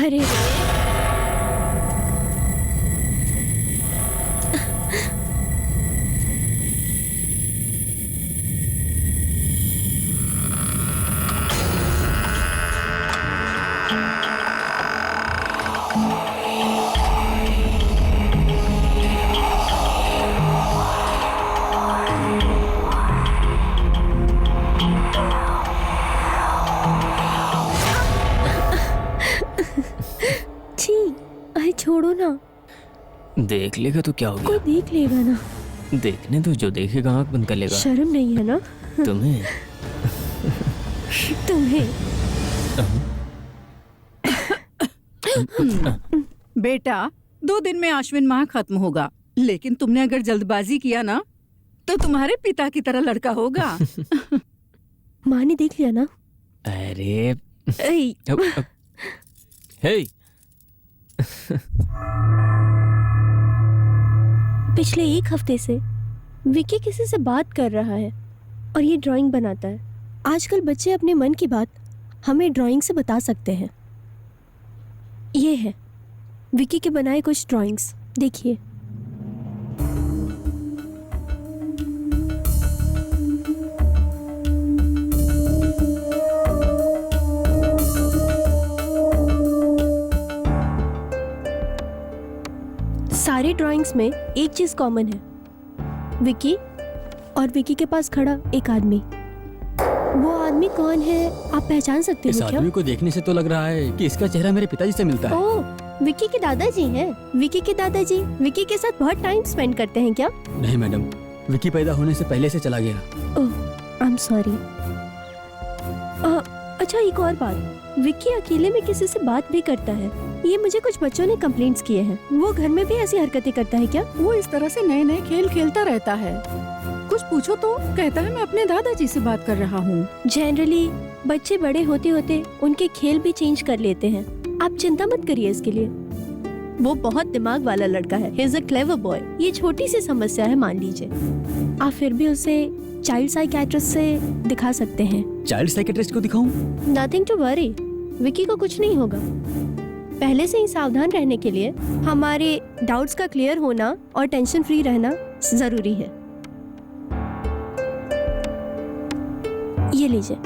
अरे छोड़ो ना। देख लेगा तो क्या हो कोई गया? देख लेगा ना। देखने तो जो देखेगा आंख बंद कर लेगा। शर्म नहीं है ना तुम्हें? तुम्हें? बेटा 2 दिन में आश्विन माह खत्म होगा, लेकिन तुमने अगर जल्दबाजी किया ना तो तुम्हारे पिता की तरह लड़का होगा। माँ ने देख लिया ना। अरे ऐ, हे पिछले 1 हफ्ते से विकी किसी से बात कर रहा है और ये ड्राइंग बनाता है। आजकल बच्चे अपने मन की बात हमें ड्राइंग से बता सकते हैं। ये है विकी के बनाए कुछ ड्राइंग्स, देखिए। सारे ड्राइंग्स में एक चीज कॉमन है, विकी और विकी के पास खड़ा एक आदमी। वो आदमी कौन है आप पहचान सकते इस हो क्या? आदमी को देखने से तो लग रहा है कि इसका चेहरा मेरे पिताजी से मिलता है। ओह, विकी के दादाजी हैं। विकी के दादाजी विकी के साथ बहुत टाइम स्पेंड करते हैं क्या? नहीं मैडम, विकी पैदा होने से पहले से चला गया। ओह, आई एम सॉरी। अच्छा, एक और बात, विकी अकेले में किसी से बात भी करता है। ये मुझे कुछ बच्चों ने कंप्लेंट्स किए हैं। वो घर में भी ऐसी हरकतें करता है क्या? वो इस तरह से नए नए खेल खेलता रहता है। कुछ पूछो तो कहता है मैं अपने दादाजी से बात कर रहा हूँ। जनरली बच्चे बड़े होते होते उनके खेल भी चेंज कर लेते हैं। आप चिंता मत करिए इसके लिए। वो बहुत दिमाग वाला लड़का है। He is a clever boy. ये छोटी सी समस्या है मान लीजिए, आप फिर भी उसे चाइल्ड साइकियाट्रिस्ट से दिखा सकते हैं। चाइल्ड साइकियाट्रिस्ट को दिखाऊं? नथिंग टू वरी, विकी को कुछ नहीं होगा। पहले से ही सावधान रहने के लिए हमारे डाउट्स का क्लियर होना और टेंशन फ्री रहना जरूरी है। ये लीजिए,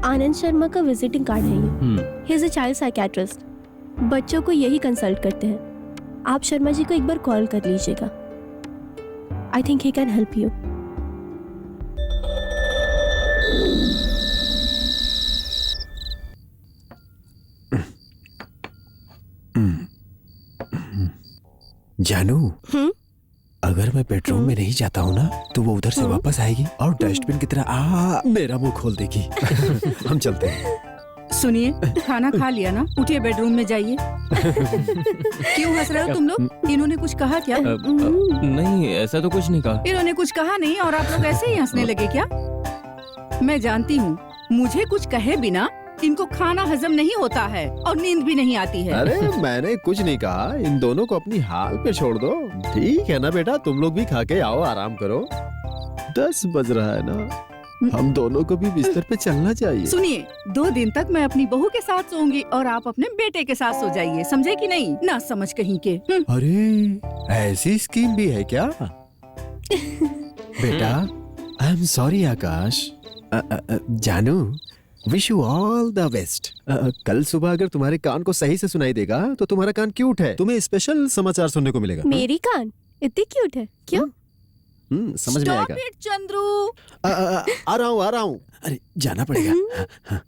आनंद शर्मा का विजिटिंग कार्ड है ये। He is a child psychiatrist. बच्चों को यही कंसल्ट करते हैं। आप शर्मा जी को एक बार कॉल कर लीजिएगा। I think he can help you. जानू, अगर मैं बेडरूम में नहीं जाता हूँ ना तो वो उधर से वापस आएगी और डस्टबिन की तरह मेरा मुंह खोल देगी। हम चलते हैं। सुनिए, खाना खा लिया ना? उठिए बेडरूम में जाइए। क्यों हंस रहे हो तुम लोग? इन्होंने कुछ कहा क्या? नहीं, ऐसा तो कुछ नहीं कहा। इन्होंने कुछ कहा नहीं और आप लोग ऐसे ही हंसने लगे क्या? मैं जानती हूँ, मुझे कुछ कहे बिना इनको खाना हजम नहीं होता है और नींद भी नहीं आती है। अरे मैंने कुछ नहीं कहा, इन दोनों को अपनी हाल पे छोड़ दो। ठीक है ना बेटा, तुम लोग भी खा के आओ, आराम करो। 10 बज रहा है ना, हम दोनों को भी बिस्तर पे चलना चाहिए। सुनिए, 2 दिन तक मैं अपनी बहू के साथ सोऊंगी और आप अपने बेटे के साथ सो जाइए, समझे कि नहीं? ना समझ कहीं के। अरे ऐसी स्कीम भी है क्या? बेटा, आई एम सॉरी आकाश। जानू, wish you all the best. कल सुबह अगर तुम्हारे कान को सही से सुनाई देगा तो तुम्हारा कान क्यूट है, तुम्हें स्पेशल समाचार सुनने को मिलेगा। मेरी कान इतनी क्यूट है क्यों? समझ में आएगा। Stop it, Chandru. आ रहा हूँ। अरे जाना पड़ेगा। हाँ।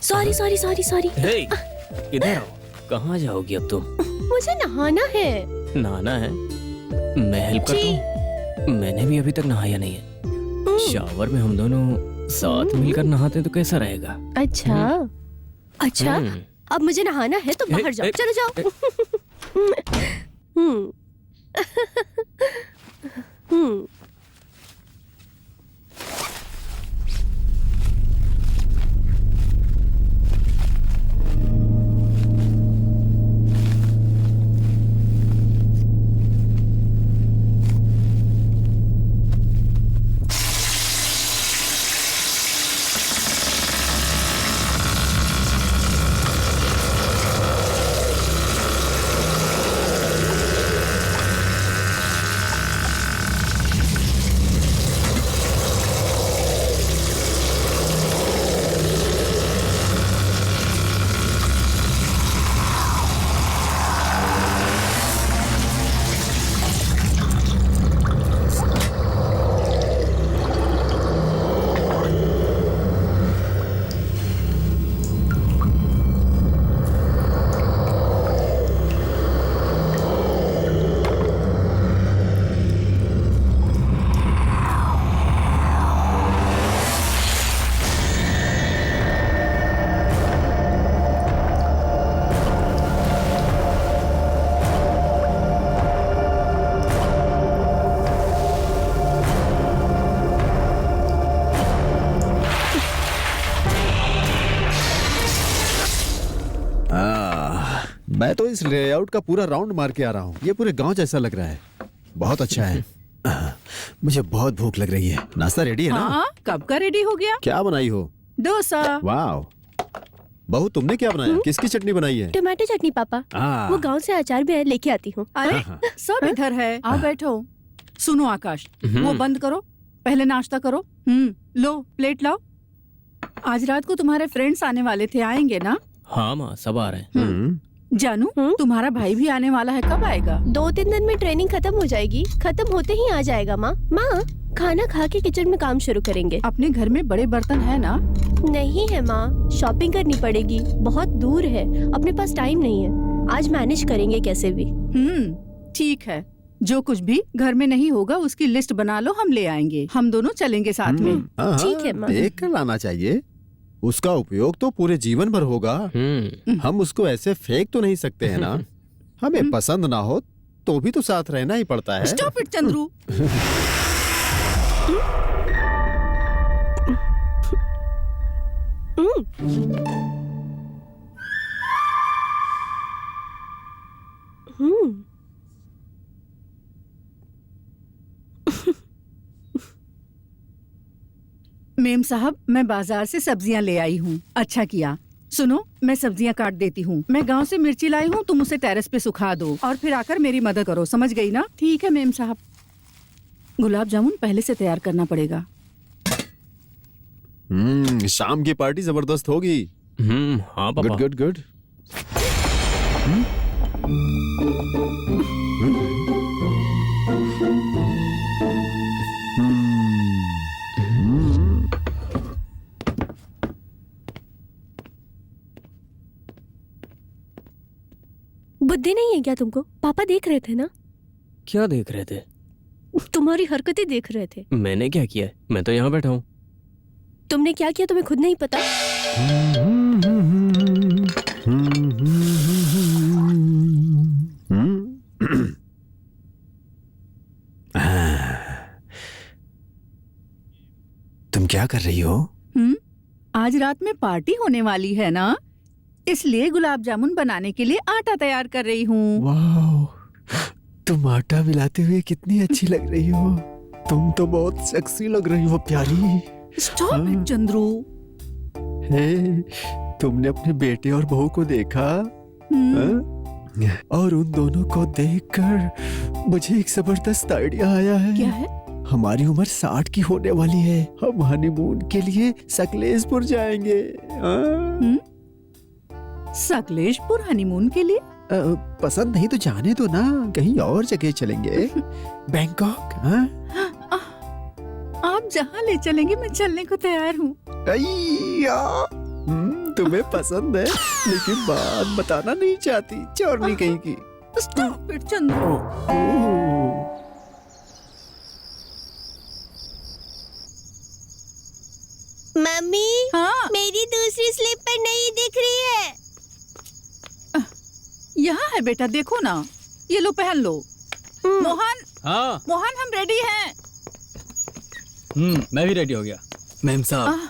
Sorry sorry sorry sorry. Hey, इधर आओ। कहाँ जाओगी अब तुम? मुझे नहाना है। नहाना है? मैं हेल्प करता हूँ। मैंने भी अभी तक नहाया नहीं है। शावर में हम दोनों साथ मिलकर नहाते तो कैसा रहेगा? अच्छा अच्छा, हम्म। अब मुझे नहाना है तो बाहर जाओ, चलो जाओ। हम्म। हम्म। मैं तो इस लेआउट का पूरा राउंड मार के आ रहा हूँ। ये पूरे गांव जैसा लग रहा है। बहुत अच्छा है। मुझे बहुत भूख लग रही है। नाश्ता रेडी है ना? हाँ, कब का रेडी हो गया? क्या बनाई हो? डोसा। वाह, बहू तुमने क्या बनाया? किसकी चटनी बनाई है? टमाटो चटनी पापा। वो गांव से अचार भी है, लेके आती हूँ। अरे सब इधर है, आओ बैठो। सुनो आकाश, वो बंद करो, पहले नाश्ता करो। लो प्लेट लाओ। आज रात को तुम्हारे फ्रेंड्स आने वाले थे, आएंगे ना? हाँ माँ, सब आ रहे हैं। जानू, तुम्हारा भाई भी आने वाला है, कब आएगा? 2-3 दिन में ट्रेनिंग खत्म हो जाएगी। खत्म होते ही आ जाएगा माँ। माँ, खाना खा के किचन में काम शुरू करेंगे। अपने घर में बड़े बर्तन है ना? नहीं है माँ, शॉपिंग करनी पड़ेगी, बहुत दूर है, अपने पास टाइम नहीं है। आज मैनेज करेंगे कैसे भी। ठीक है, जो कुछ भी घर में नहीं होगा उसकी लिस्ट बना लो, हम ले आएंगे। हम दोनों चलेंगे साथ में। ठीक है माँ। देख कर लाना चाहिए। उसका उपयोग तो पूरे जीवन भर होगा। हम उसको ऐसे फेंक तो नहीं सकते हैं ना। हमें पसंद ना हो तो भी तो साथ रहना ही पड़ता है। Stop it Chandru. मेम साहब, मैं बाजार से सब्जियां ले आई हूँ। अच्छा किया। सुनो, मैं सब्जियां काट देती हूँ। मैं गांव से मिर्ची लाई हूँ, तुम उसे टेरेस पे सुखा दो और फिर आकर मेरी मदद करो, समझ गई ना? ठीक है मेम साहब। गुलाब जामुन पहले से तैयार करना पड़ेगा। शाम की पार्टी जबरदस्त होगी। हाँ पापा। Good good good. बुद्धि नहीं है क्या तुमको? पापा देख रहे थे ना। क्या देख रहे थे? तुम्हारी हरकतें देख रहे थे। मैंने क्या किया है? मैं तो यहाँ बैठा हूँ। तुमने क्या किया तुम्हें खुद नहीं पता। तुम क्या कर रही हो? आज रात में पार्टी होने वाली है ना, इसलिए गुलाब जामुन बनाने के लिए आटा तैयार कर रही हूँ। वाह, तुम आटा मिलाते हुए कितनी अच्छी लग रही हो। तुम तो बहुत सेक्सी लग रही हो प्यारी। Stop it Chandru. हे, तुमने अपने बेटे और बहू को देखा? और उन दोनों को देखकर मुझे एक जबरदस्त आइडिया आया है। क्या है? हमारी उम्र 60 की होने वाली है। हम हनीमून के लिए सकलेशपुर जाएंगे। सकलेशपुर हनीमून के लिए? पसंद नहीं तो जाने दो ना, कहीं और जगह चलेंगे। बैंकॉक। आप जहाँ ले चलेंगे मैं चलने को तैयार हूँ। तुम्हें पसंद है लेकिन बात बताना नहीं चाहती, चोरनी कहीं की। Stop it Chandru. Oh, mummy, हाँ मेरी दूसरी स्लीपर नहीं दिख रही है। यहाँ है बेटा, देखो ना, ये लो पहन लो। मोहन, हाँ मोहन हम रेडी हैं। मैं भी रेडी हो गया। मैम साहब,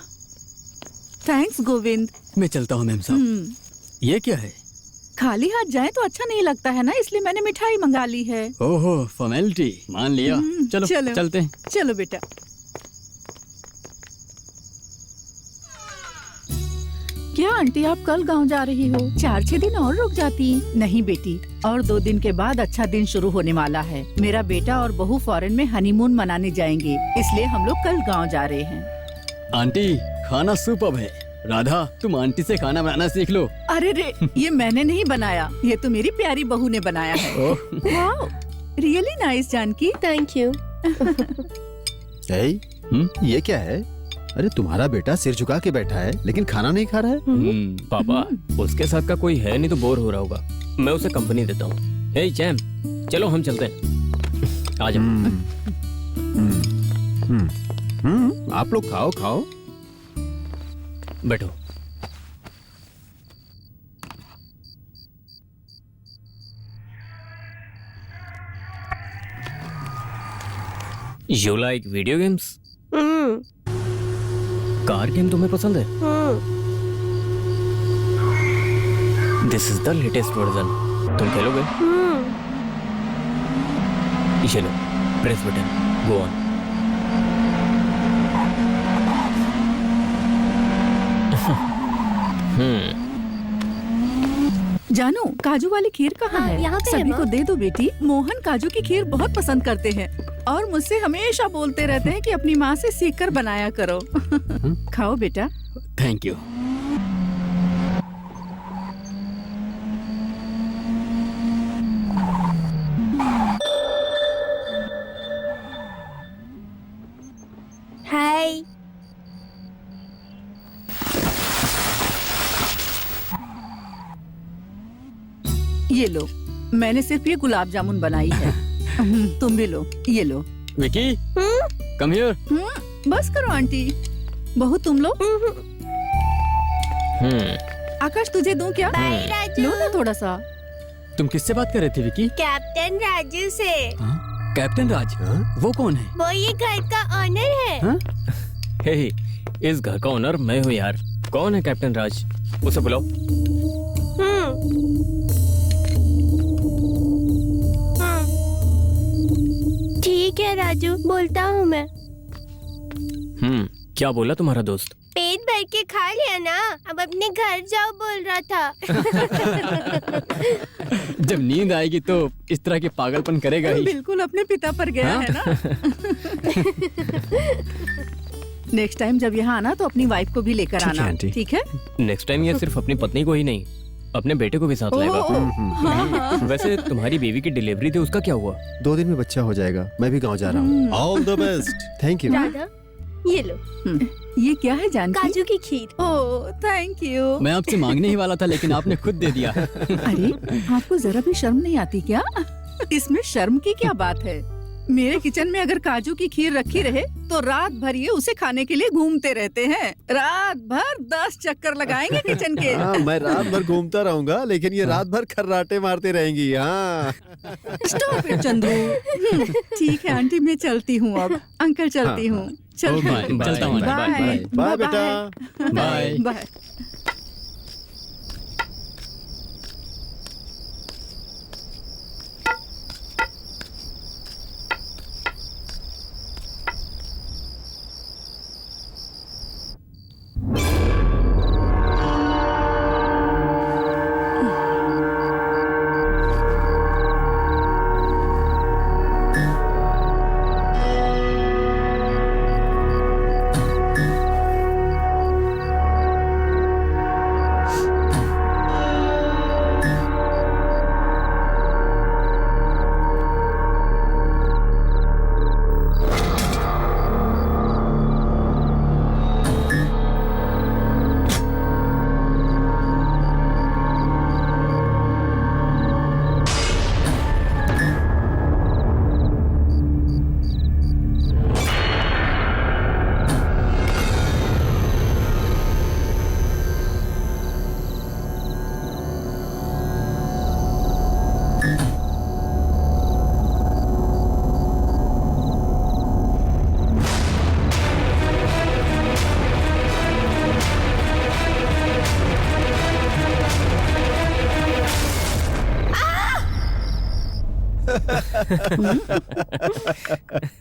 थैंक्स गोविंद। मैं चलता हूँ मैम साहब। ये क्या है? खाली हाथ जाए तो अच्छा नहीं लगता है ना, इसलिए मैंने मिठाई मंगा ली है। ओहो, फॉर्मेलिटी मान लिया। चलो चलो। चलते हैं। चलो बेटा। क्या आंटी, आप कल गांव जा रही हो? 4-6 दिन और रुक जाती। नहीं बेटी, और 2 दिन के बाद अच्छा दिन शुरू होने वाला है। मेरा बेटा और बहू फॉरेन में हनीमून मनाने जाएंगे, इसलिए हम लोग कल गांव जा रहे हैं। आंटी, खाना सुपर्ब है। राधा, तुम आंटी से खाना बनाना सीख लो। अरे रे, ये मैंने नहीं बनाया, ये तो मेरी प्यारी बहू ने बनाया है। Oh, wow, really nice Janaki. Thank you. ये क्या है? अरे तुम्हारा बेटा सिर झुका के बैठा है लेकिन खाना नहीं खा रहा है। पापा, उसके साथ का कोई है नहीं तो बोर हो रहा होगा। मैं उसे कंपनी देता हूँ। हे चैम, चलो हम चलते हैं। आ जाओ। आप लोग खाओ खाओ। बैठो। You like video games? Car game तुम्हें पसंद है? This is the latest version. तुम खेलोगे? चलो, प्रेस बटन, गो ऑन। जानू, काजू वाली खीर कहाँ हाँ, है? यहाँ पे है, सभी माँ। को दे दो बेटी। मोहन काजू की खीर बहुत पसंद करते हैं और मुझसे हमेशा बोलते रहते हैं कि अपनी माँ से सीख कर बनाया करो। खाओ बेटा। Thank you. हाय। ये लो, मैंने सिर्फ ये गुलाब जामुन बनाई है। तुम भी लो, ये लो। Vicky, come here. बस करो आंटी। बहू तुम लो। आकाश, तुझे दूं क्या? बाय राजू। लो ना थोड़ा सा। तुम किससे बात कर रहे थे विकी? कैप्टन राजू से। कैप्टन राज? वो कौन है? वो ये घर का ऑनर है। हे, इस घर का ओनर मैं हूँ यार। कौन है कैप्टन राज? उसे बुलाओ। ठीक है राजू, बोलता हूँ मैं। क्या बोला तुम्हारा दोस्त? पेट भर के खा लिया ना, अब अपने घर जाओ बोल रहा था। जब नींद आएगी तो इस तरह के पागलपन करेगा ही। बिल्कुल अपने पिता पर गया है ना। नेक्स्ट टाइम जब यहाँ आना तो अपनी वाइफ को भी लेकर ठीक है, आना। आंटी। ठीक है? नेक्स्ट टाइम ये सिर्फ अपनी पत्नी को ही नहीं, अपने बेटे को भी साथ लाएगा। वैसे तुम्हारी बेबी की डिलीवरी थी, उसका क्या हुआ? 2 दिन में बच्चा हो जाएगा। मैं भी गांव जा रहा हूँ। All the best. Thank you. Radha, ये लो, ये क्या है जानकी? काजू की खीर। ओह, थैंक यू। मैं आपसे मांगने ही वाला था लेकिन आपने खुद दे दिया। अरे, आपको जरा भी शर्म नहीं आती क्या? इसमें शर्म की क्या बात है? मेरे किचन में अगर काजू की खीर रखी रहे तो रात भर ये उसे खाने के लिए घूमते रहते हैं। रात भर 10 चक्कर लगाएंगे किचन के। हाँ, मैं रात भर घूमता रहूंगा लेकिन ये रात भर खर्राटे मारते रहेंगी। हाँ। Stop it Chandru. ठीक है आंटी, मैं चलती हूँ अब। अंकल चलती हूँ। चल, बाय, चलता हूँ। बाय। बाय बेटा। बाय। बाय।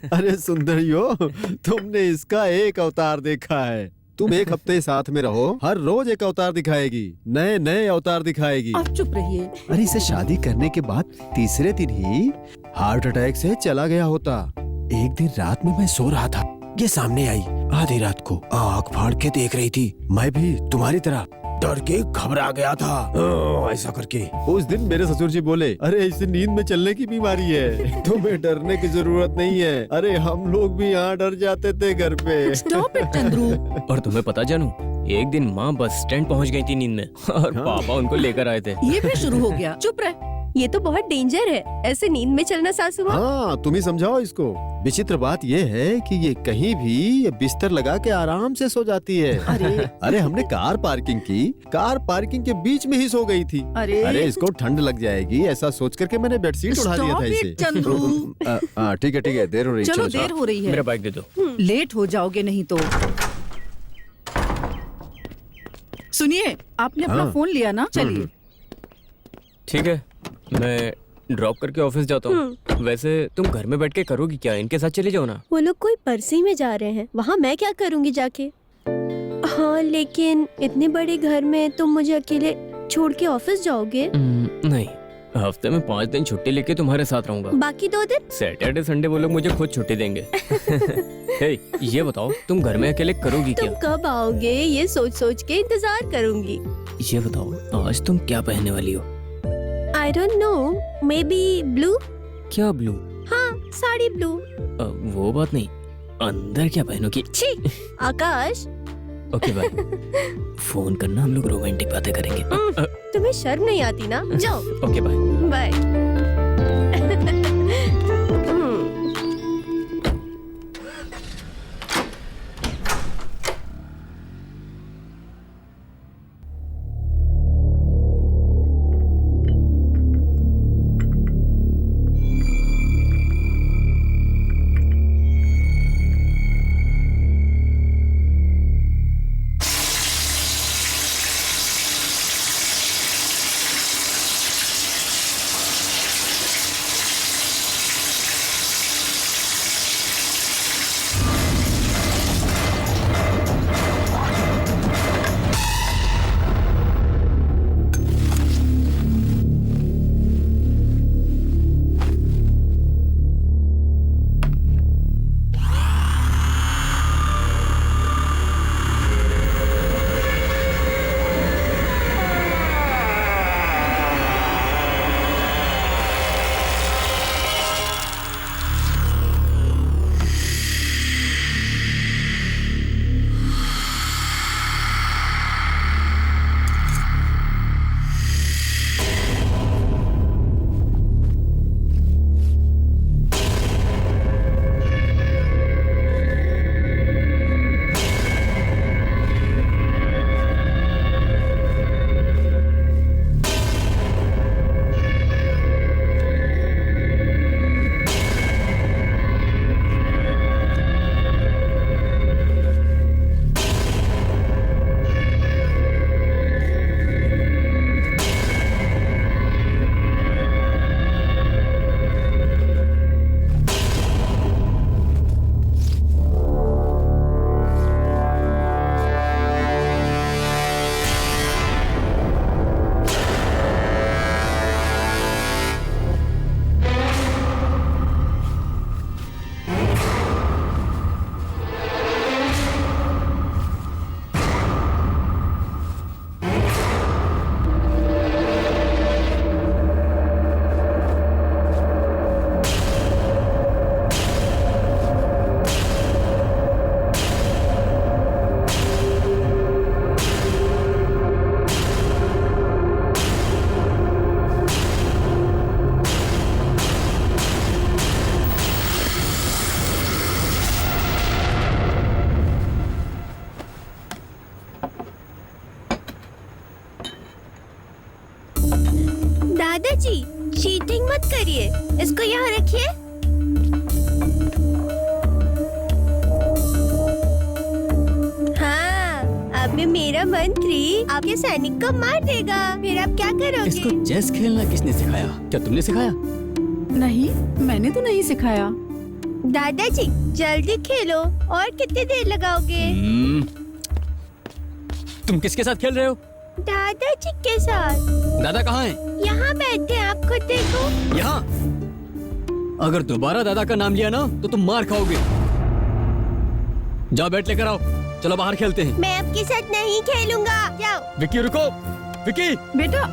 अरे सुंदरियो, तुमने इसका एक अवतार देखा है। तुम एक हफ्ते साथ में रहो, हर रोज एक अवतार दिखाएगी, नए नए अवतार दिखाएगी। आप चुप रहिए। अरे इसे शादी करने के बाद तीसरे दिन ही हार्ट अटैक से चला गया होता। एक दिन रात में मैं सो रहा था, ये सामने आई आधी रात को, आँख फाड़ के देख रही थी। मैं भी तुम्हारी तरह डर के घबरा गया था, ऐसा करके। उस दिन मेरे ससुर जी बोले, अरे इसे नींद में चलने की बीमारी है, तुम्हें डरने की जरूरत नहीं है। अरे हम लोग भी यहाँ डर जाते थे घर पे। Stop it Chandru. और तुम्हें पता जानू, एक दिन माँ बस स्टैंड पहुँच गई थी नींद में और पापा उनको लेकर आए थे। ये भी शुरू हो गया। चुप रह। ये तो बहुत डेंजर है, ऐसे नींद में चलना सासू माँ। हाँ, तुम ही समझाओ इसको। विचित्र बात ये है कि ये कहीं भी ये बिस्तर लगा के आराम से सो जाती है। अरे हमने कार पार्किंग की, कार पार्किंग के बीच में ही सो गई थी। अरे इसको ठंड लग जाएगी ऐसा सोच करके मैंने बेडशीट उड़ा दिया था Stop इसे। it, चंद्रू। ठीक है देर हो रही है। चलो देर हो रही मेरा है, बाइक दे दो। लेट हो जाओगे नहीं तो। सुनिए, आपने अपना हाँ। फोन लिया ना? चलिए। ठीक है, मैं ड्रॉप करके ऑफिस जाता हूँ। वैसे तुम घर में बैठ के करोगी क्या? इनके साथ चले जाओ ना। वो लोग कोई परसी में जा रहे हैं, वहाँ मैं क्या करूँगी जाके? हाँ, लेकिन इतने बड़े घर में तुम मुझे अकेले छोड़ के ऑफिस जाओगे? नहीं, हफ्ते में 5 दिन छुट्टी लेके तुम्हारे साथ रहूंगा। बाकी 2 दिन? सैटरडे संडे वो लोग मुझे खुद छुट्टी देंगे। हे, ये बताओ तुम घर में अकेले करोगी तुम क्या? कब आओगे ये सोच सोच के इंतजार करूंगी। ये बताओ आज तुम क्या पहनने वाली हो? I don't know, may be blue. क्या ब्लू? हाँ, साड़ी ब्लू। वो बात नहीं, अंदर क्या पहनोगी? छी, आकाश। Okay bye. फोन करना, हम लोग रोमांटिक बातें करेंगे। तुम्हें शर्म नहीं आती ना? जाओ। Okay bye. बाय। दादाजी, चीटिंग मत करिए, इसको यहाँ रखिए। हाँ, अब में मेरा मंत्री आपके सैनिक को मार देगा, फिर आप क्या करोगे? इसको चेस खेलना किसने सिखाया? क्या तुमने सिखाया? नहीं, मैंने तो नहीं सिखाया। दादाजी जल्दी खेलो, और कितनी देर लगाओगे? तुम किसके साथ खेल रहे हो? दादाजी के साथ। दादा कहाँ हैं? यहाँ बैठे हैं, आप खुद देखो। यहाँ। अगर दोबारा दादा का नाम लिया ना तो तुम मार खाओगे। जाओ बैट लेकर आओ, चलो बाहर खेलते हैं। मैं आपके साथ नहीं खेलूंगा, जाओ। विक्की रुको, विक्की। बेटा,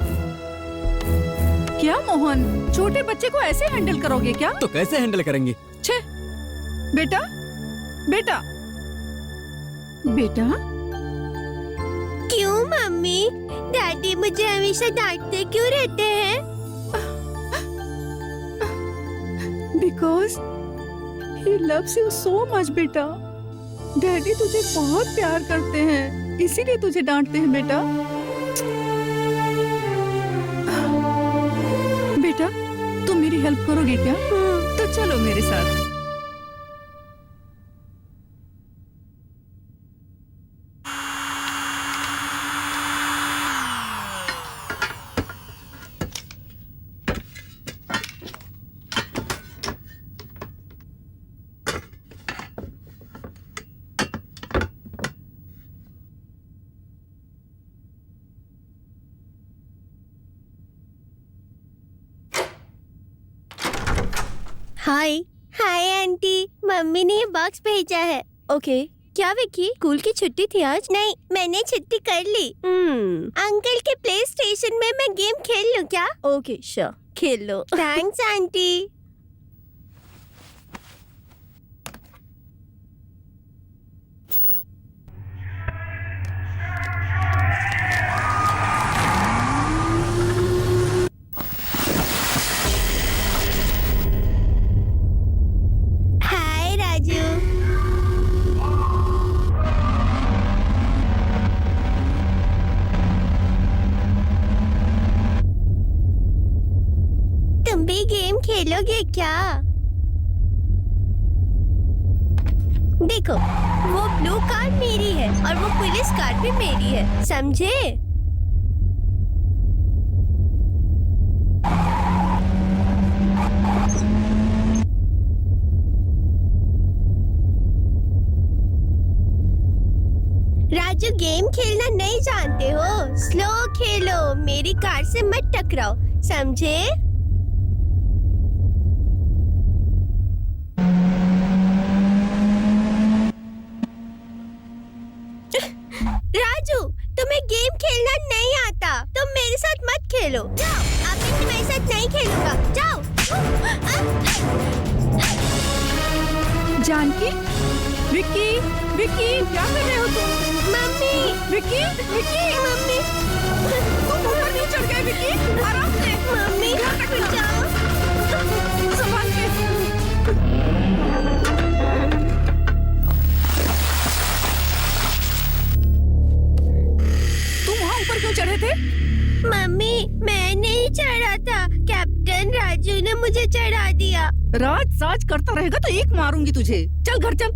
क्या मोहन, छोटे बच्चे को ऐसे हैंडल करोगे क्या? तो कैसे हैंडल करेंगे? छे, बेटा, बेटा, बेटा, क्यों मम्मी? डैडी मुझे हमेशा डांटते क्यों रहते हैं? Because he loves you so much बेटा। डैडी तुझे बहुत प्यार करते हैं, इसीलिए तुझे डांटते हैं बेटा। बेटा, तुम मेरी हेल्प करोगे क्या? तो चलो मेरे साथ। हाय हाय आंटी, मम्मी ने ये बॉक्स भेजा है। ओके, क्या विक्की, स्कूल की छुट्टी थी आज? नहीं, मैंने छुट्टी कर ली। अंकल के प्ले स्टेशन में मैं गेम खेल लूं क्या? ओके श्योर, खेल लो। Thanks aunty. हाय राजू। तुम भी गेम खेलोगे क्या? देखो, वो ब्लू कार्ड मेरी है और वो पुलिस कार्ड भी मेरी है, समझे? राजू, गेम खेलना नहीं जानते हो? स्लो खेलो, मेरी कार से मत टकराओ, समझे? राजू, तुम्हें गेम खेलना नहीं आता, तुम मेरे साथ मत खेलो। जाओ, अब मैं तुम्हारे साथ नहीं खेलूंगा, जाओ। जानकी, विक्की, विक्की, क्या कर रहे हो तुम? मम्मी, विक्की, विक्की, मम्मी, तुम ऊपर क्यों चढ़ गए? विक्की, आराम से। मम्मी, जाओ। संभाल के। तुम वहाँ ऊपर क्यों चढ़े थे? मम्मी, मैं नहीं चढ़ा था, कैप्टन राजू ने मुझे चढ़ा दिया। राज साज करता रहेगा तो एक मारूंगी तुझे। चल घर चल।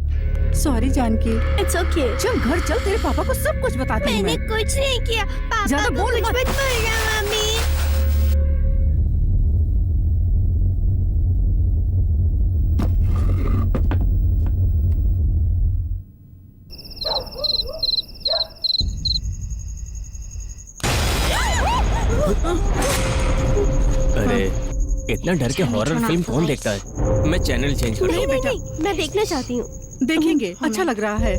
सॉरी जानकी। It's okay. चल घर चल, तेरे पापा को सब कुछ बताती हूँ मैंने मैं। कुछ नहीं किया, पापा ज्यादा को बोल कुछ मत। मत बोलना मम्मी। अरे इतना डर के हॉरर फिल्म कौन देखता है? मैं चैनल चेंज कर नहीं दूँ। नहीं नहीं, मैं देखना चाहती हूँ। देखेंगे, अच्छा लग रहा है।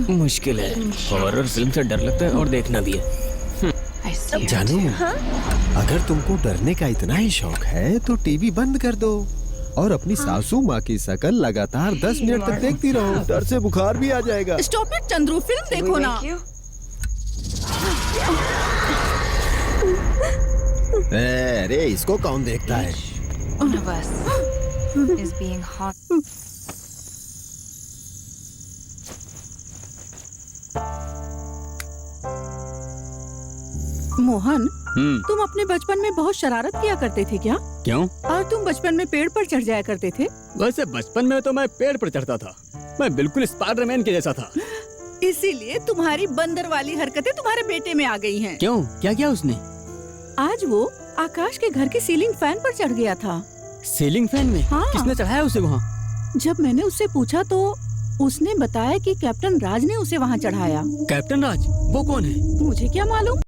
मुश्किल है, हॉरर फिल्म से डर लगता है और देखना भी है। जानू, अगर तुमको डरने का इतना ही शौक है तो टीवी बंद कर दो और अपनी सासू माँ की शक्ल लगातार 10 मिनट तक देखती रहो। डर से बुखार भी आ जाएगा। स्टॉप इट चंद्रू, फिल्म देखो ना। अरे इसको कौन देखता है? One of us is being hot. Mohan, तुम अपने बचपन में बहुत शरारत किया करते थे क्या? क्यों? और तुम बचपन में पेड़ पर चढ़ जाया करते थे? वैसे बचपन में तो मैं पेड़ पर चढ़ता था, मैं बिल्कुल स्पाइडरमैन के जैसा था। इसीलिए तुम्हारी बंदर वाली हरकतें तुम्हारे बेटे में आ गई हैं। क्यों? क्या किया उसने? आज वो आकाश के घर की सीलिंग फैन पर चढ़ गया था। सीलिंग फैन में? हाँ। किसने चढ़ाया उसे वहाँ? जब मैंने उससे पूछा तो उसने बताया कि कैप्टन राज ने उसे वहाँ चढ़ाया। कैप्टन राज? वो कौन है? मुझे क्या मालूम।